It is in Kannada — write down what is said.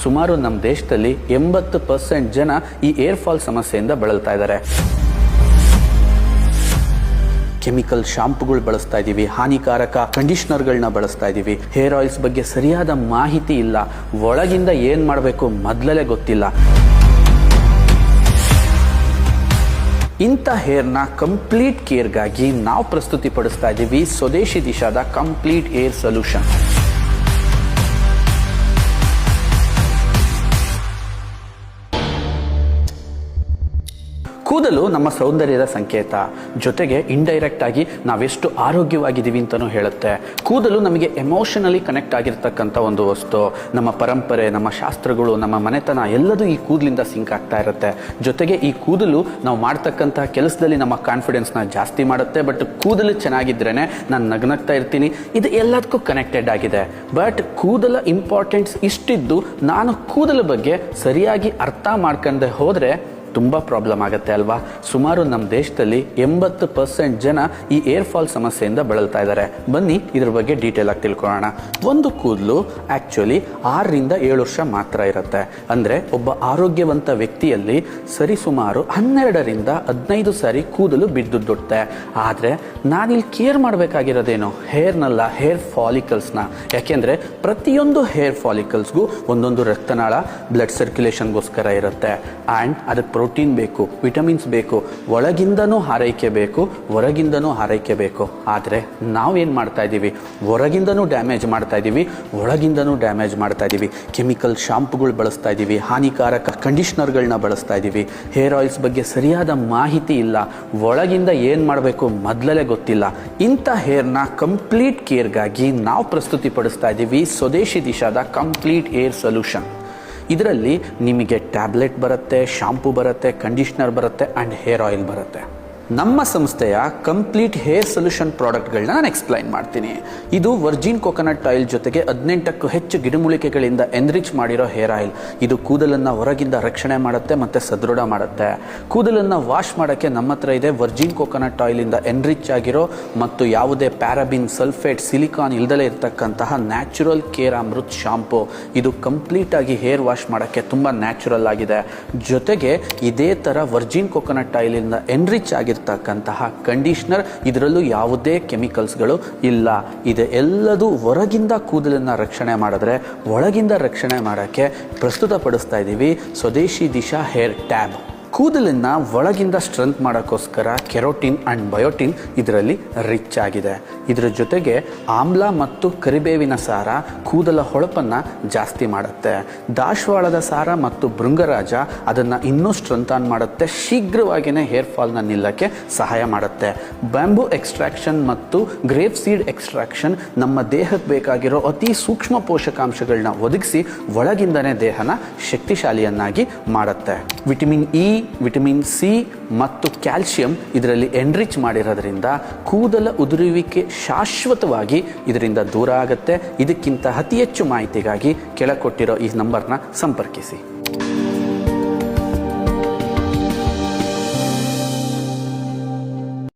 ಸುಮಾರು ನಮ್ಮ ದೇಶದಲ್ಲಿ 80% ಜನ ಈ ಏರ್ ಫಾಲ್ ಸಮಸ್ಯೆಯಿಂದ ಬಳಲ್ತಾ ಇದ್ದಾರೆ. ಕೆಮಿಕಲ್ ಶಾಂಪುಗಳು ಬಳಸ್ತಾ ಇದ್ದೀವಿ, ಹಾನಿಕಾರಕ ಕಂಡೀಷನರ್ಗಳನ್ನ ಬಳಸ್ತಾ ಇದ್ದೀವಿ, ಹೇರ್ ಆಯಿಲ್ಸ್ ಬಗ್ಗೆ ಸರಿಯಾದ ಮಾಹಿತಿ ಇಲ್ಲ, ಒಳಗಿಂದ ಏನು ಮಾಡಬೇಕು ಮೊದಲೇ ಗೊತ್ತಿಲ್ಲ. ಇಂಥ ಹೇರ್ನ ಕಂಪ್ಲೀಟ್ ಕೇರ್ಗಾಗಿ ನಾವು ಪ್ರಸ್ತುತಿಪಡಿಸ್ತಾ ಇದ್ದೀವಿ ಸ್ವದೇಶಿ ದಿಶಾದ ಕಂಪ್ಲೀಟ್ ಏರ್ ಸೊಲ್ಯೂಷನ್. ಕೂದಲು ನಮ್ಮ ಸೌಂದರ್ಯದ ಸಂಕೇತ, ಜೊತೆಗೆ ಇಂಡೈರೆಕ್ಟ್ ಆಗಿ ನಾವೆಷ್ಟು ಆರೋಗ್ಯವಾಗಿದ್ದೀವಿ ಅಂತಲೂ ಹೇಳುತ್ತೆ. ಕೂದಲು ನಮಗೆ ಎಮೋಷನಲಿ ಕನೆಕ್ಟ್ ಆಗಿರ್ತಕ್ಕಂಥ ಒಂದು ವಸ್ತು. ನಮ್ಮ ಪರಂಪರೆ, ನಮ್ಮ ಶಾಸ್ತ್ರಗಳು, ನಮ್ಮ ಮನೆತನ ಎಲ್ಲದೂ ಈ ಕೂದಲಿಂದ ಸಿಂಕ್ ಆಗ್ತಾ ಇರುತ್ತೆ. ಜೊತೆಗೆ ಈ ಕೂದಲು ನಾವು ಮಾಡ್ತಕ್ಕಂಥ ಕೆಲಸದಲ್ಲಿ ನಮ್ಮ ಕಾನ್ಫಿಡೆನ್ಸ್ನ ಜಾಸ್ತಿ ಮಾಡುತ್ತೆ. ಬಟ್ ಕೂದಲು ಚೆನ್ನಾಗಿದ್ರೇನೆ ನಾನು ನಗ್ನಗ್ತಾ ಇರ್ತೀನಿ, ಇದು ಎಲ್ಲದಕ್ಕೂ ಕನೆಕ್ಟೆಡ್ ಆಗಿದೆ. ಬಟ್ ಕೂದಲ ಇಂಪಾರ್ಟೆನ್ಸ್ ಇಷ್ಟಿದ್ದು ನಾನು ಕೂದಲ ಬಗ್ಗೆ ಸರಿಯಾಗಿ ಅರ್ಥ ಮಾಡ್ಕೊಂಡೆ ಹೋದರೆ ತುಂಬ ಪ್ರಾಬ್ಲಮ್ ಆಗುತ್ತೆ ಅಲ್ವಾ. ಸುಮಾರು ನಮ್ಮ ದೇಶದಲ್ಲಿ 80% ಜನ ಈ ಏರ್ ಫಾಲ್ ಸಮಸ್ಯೆಯಿಂದ ಬಳಲ್ತಾ ಇದ್ದಾರೆ. ಬನ್ನಿ ಇದ್ರ ಬಗ್ಗೆ ಡೀಟೇಲ್ ಆಗಿ ತಿಳ್ಕೊಳ್ಳೋಣ. ಒಂದು ಕೂದಲು ಆ್ಯಕ್ಚುಲಿ 6 ರಿಂದ 7 ವರ್ಷ ಮಾತ್ರ ಇರುತ್ತೆ. ಅಂದರೆ ಒಬ್ಬ ಆರೋಗ್ಯವಂತ ವ್ಯಕ್ತಿಯಲ್ಲಿ ಸರಿಸುಮಾರು 12 ರಿಂದ 15 ಸಾರಿ ಕೂದಲು ಬಿದ್ದುದುಡುತ್ತೆ. ಆದರೆ ನಾನಿಲ್ಲಿ ಕೇರ್ ಮಾಡಬೇಕಾಗಿರೋದೇನು ಹೇರ್ನಲ್ಲ, ಹೇರ್ ಫಾಲಿಕಲ್ಸ್ನ. ಯಾಕೆಂದರೆ ಪ್ರತಿಯೊಂದು ಹೇರ್ ಫಾಲಿಕಲ್ಸ್ಗೂ ಒಂದೊಂದು ರಕ್ತನಾಳ ಬ್ಲಡ್ ಸರ್ಕ್ಯುಲೇಷನ್ಗೋಸ್ಕರ ಇರುತ್ತೆ. ಆ್ಯಂಡ್ ಅದಕ್ಕೆ ಪ್ರೋಟೀನ್ ಬೇಕು, ವಿಟಮಿನ್ಸ್ ಬೇಕು, ಒಳಗಿಂದನೂ ಹಾರೈಕೆ ಬೇಕು, ಹೊರಗಿಂದನೂ ಹಾರೈಕೆ ಬೇಕು. ಆದರೆ ನಾವೇನು ಮಾಡ್ತಾ ಇದ್ದೀವಿ, ಹೊರಗಿಂದನೂ ಡ್ಯಾಮೇಜ್ ಮಾಡ್ತಾ ಇದ್ದೀವಿ, ಒಳಗಿಂದನೂ ಡ್ಯಾಮೇಜ್ ಮಾಡ್ತಾ ಇದ್ದೀವಿ. ಕೆಮಿಕಲ್ ಶಾಂಪುಗಳು ಬಳಸ್ತಾ ಇದ್ದೀವಿ, ಹಾನಿಕಾರಕ ಕಂಡೀಷನರ್ಗಳನ್ನ ಬಳಸ್ತಾ ಇದ್ದೀವಿ, ಹೇರ್ ಆಯಿಲ್ಸ್ ಬಗ್ಗೆ ಸರಿಯಾದ ಮಾಹಿತಿ ಇಲ್ಲ, ಒಳಗಿಂದ ಏನು ಮಾಡಬೇಕು ಮೊದಲೇ ಗೊತ್ತಿಲ್ಲ. ಇಂಥ ಹೇರ್ನ ಕಂಪ್ಲೀಟ್ ಕೇರ್ಗಾಗಿ ನಾವು ಪ್ರಸ್ತುತಿಪಡಿಸ್ತಾ ಇದ್ದೀವಿ ಸ್ವದೇಶಿ ದಿಶಾದ ಕಂಪ್ಲೀಟ್ ಏರ್ ಸೊಲ್ಯೂಷನ್. ಇದರಲ್ಲಿ ನಿಮಗೆ ಟ್ಯಾಬ್ಲೆಟ್ ಬರುತ್ತೆ, ಶಾಂಪೂ ಬರುತ್ತೆ, ಕಂಡೀಷ್ನರ್ ಬರುತ್ತೆ ಆ್ಯಂಡ್ ಹೇರ್ ಆಯಿಲ್ ಬರುತ್ತೆ. ನಮ್ಮ ಸಂಸ್ಥೆಯ ಕಂಪ್ಲೀಟ್ ಹೇರ್ ಸೊಲ್ಯೂಷನ್ ಪ್ರಾಡಕ್ಟ್ಗಳನ್ನ ನಾನು ಎಕ್ಸ್ಪ್ಲೈನ್ ಮಾಡ್ತೀನಿ. ಇದು ವರ್ಜಿನ್ ಕೊಕೊನಟ್ ಆಯಿಲ್ ಜೊತೆಗೆ 18ಕ್ಕೂ ಹೆಚ್ಚು ಗಿಡಮೂಲಿಕೆಗಳಿಂದ ಎನ್ರಿಚ್ ಮಾಡಿರೋ ಹೇರ್ ಆಯಿಲ್. ಇದು ಕೂದಲನ್ನು ಹೊರಗಿಂದ ರಕ್ಷಣೆ ಮಾಡುತ್ತೆ ಮತ್ತು ಸದೃಢ ಮಾಡುತ್ತೆ. ಕೂದಲನ್ನು ವಾಶ್ ಮಾಡೋಕ್ಕೆ ನಮ್ಮ ಹತ್ರ ಇದೆ ವರ್ಜಿನ್ ಕೊಕೊನಟ್ ಆಯಿಲಿಂದ ಎನ್ರಿಚ್ ಆಗಿರೋ ಮತ್ತು ಯಾವುದೇ ಪ್ಯಾರಾಬಿನ್, ಸಲ್ಫೇಟ್, ಸಿಲಿಕಾನ್ ಇಲ್ದಲೇ ಇರತಕ್ಕಂತಹ ನ್ಯಾಚುರಲ್ ಕೇರ್ ಅಮೃತ್ ಶಾಂಪೂ. ಇದು ಕಂಪ್ಲೀಟಾಗಿ ಹೇರ್ ವಾಶ್ ಮಾಡೋಕ್ಕೆ ತುಂಬ ನ್ಯಾಚುರಲ್ ಆಗಿದೆ. ಜೊತೆಗೆ ಇದೇ ಥರ ವರ್ಜಿನ್ ಕೊಕೊನಟ್ ಆಯಿಲಿಂದ ಎನ್ರಿಚ್ ಆಗಿರ್ತಕ್ಕಂತಹ ಕಂಡೀಷ್ನರ್, ಇದರಲ್ಲೂ ಯಾವುದೇ ಕೆಮಿಕಲ್ಸ್ಗಳು ಇಲ್ಲ. ಇದು ಎಲ್ಲದೂ ಹೊರಗಿಂದ ಕೂದಲನ್ನು ರಕ್ಷಣೆ ಮಾಡಿದ್ರೆ ಒಳಗಿಂದ ರಕ್ಷಣೆ ಮಾಡೋಕ್ಕೆ ಪ್ರಸ್ತುತಪಡಿಸ್ತಾ ಇದ್ದೀವಿ ಸ್ವದೇಶಿ ದಿಶಾ ಹೇರ್ ಟ್ಯಾಬ್. ಕೂದಲನ್ನ ಒಳಗಿಂದ ಸ್ಟ್ರೆಂತ್ ಮಾಡೋಕ್ಕೋಸ್ಕರ ಕೆರೋಟಿನ್ ಆ್ಯಂಡ್ ಬಯೋಟಿನ್ ಇದರಲ್ಲಿ ರಿಚ್ ಆಗಿದೆ. ಇದರ ಜೊತೆಗೆ ಆಮ್ಲ ಮತ್ತು ಕರಿಬೇವಿನ ಸಾರ ಕೂದಲ ಹೊಳಪನ್ನು ಜಾಸ್ತಿ ಮಾಡುತ್ತೆ. ದಾಸವಾಳದ ಸಾರ ಮತ್ತು ಭೃಂಗರಾಜ ಅದನ್ನು ಇನ್ನೂ ಸ್ಟ್ರೆಂಥನ್ ಮಾಡುತ್ತೆ, ಶೀಘ್ರವಾಗಿಯೇ ಹೇರ್ ಫಾಲ್ನ ನಿಲ್ಲಕ್ಕೆ ಸಹಾಯ ಮಾಡುತ್ತೆ. ಬ್ಯಾಂಬೂ ಎಕ್ಸ್ಟ್ರಾಕ್ಷನ್ ಮತ್ತು ಗ್ರೇಪ್ ಸೀಡ್ ಎಕ್ಸ್ಟ್ರಾಕ್ಷನ್ ನಮ್ಮ ದೇಹಕ್ಕೆ ಬೇಕಾಗಿರೋ ಅತಿ ಸೂಕ್ಷ್ಮ ಪೋಷಕಾಂಶಗಳನ್ನ ಒದಗಿಸಿ ಒಳಗಿಂದನೇ ದೇಹನ ಶಕ್ತಿಶಾಲಿಯನ್ನಾಗಿ ಮಾಡುತ್ತೆ. ವಿಟಮಿನ್ ಇ, ವಿಟಮಿನ್ ಸಿ ಮತ್ತು ಕ್ಯಾಲ್ಸಿಯಂ ಇದರಲ್ಲಿ ಎನ್ರಿಚ್ ಮಾಡಿರೋದ್ರಿಂದ ಕೂದಲ ಉದುರುವಿಕೆ ಶಾಶ್ವತವಾಗಿ ಇದರಿಂದ ದೂರ ಆಗುತ್ತೆ. ಇದಕ್ಕಿಂತ ಅತಿ ಹೆಚ್ಚು ಮಾಹಿತಿಗಾಗಿ ಕೆಳಕೊಟ್ಟಿರೋ ಈ ನಂಬರ್ನ ಸಂಪರ್ಕಿಸಿ.